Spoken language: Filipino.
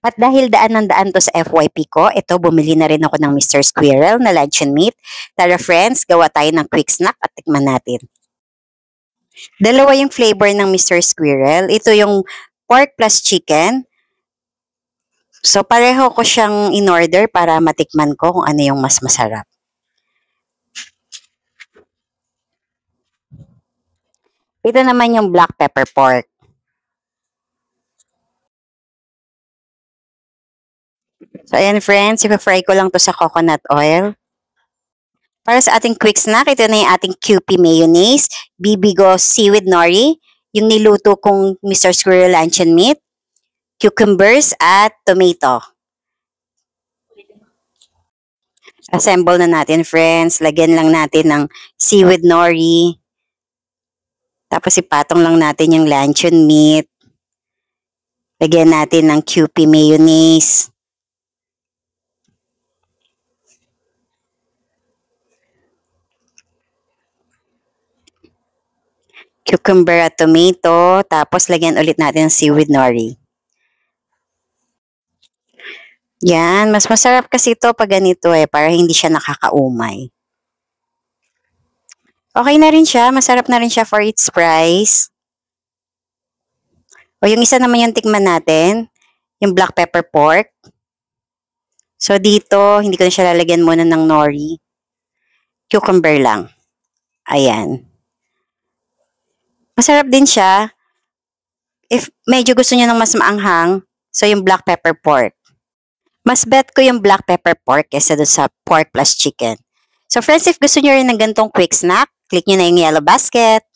At dahil daan ng daan to sa FYP ko, ito, bumili na rin ako ng Mr. Squirrel na luncheon meat. Tara friends, gawa tayo ng quick snack at tikman natin. Dalawa yung flavor ng Mr. Squirrel. Ito yung pork plus chicken. So, pareho ko siyang in-order para matikman ko kung ano yung mas masarap. Ito naman yung black pepper pork. So, ayan friends, i-fry ko lang to sa coconut oil. Para sa ating quick snack, ito na yung ating QP mayonnaise, Bibigo seaweed nori, yung niluto kong Mr. Squirrel luncheon meat, cucumbers at tomato. Assemble na natin friends. Lagyan lang natin ng seaweed nori. Tapos ipatong lang natin yung luncheon meat. Lagyan natin ng QP mayonnaise. Cucumber at tomato. Tapos lagyan ulit natin ng seaweed nori. Yan, mas masarap kasi ito pag ganito para hindi siya nakakaumay. Okay na rin siya, masarap na rin siya for its price. O yung isa naman yung tikman natin, yung black pepper pork. So dito, hindi ko na siya lalagyan muna ng nori. Cucumber lang. Ayan. Masarap din siya. If medyo gusto niyo ng mas maanghang, so yung black pepper pork. Mas bet ko yung black pepper pork kesa doon sa pork plus chicken. So friends, if gusto niyo rin ng ganitong quick snack, click nyo na yung yellow basket.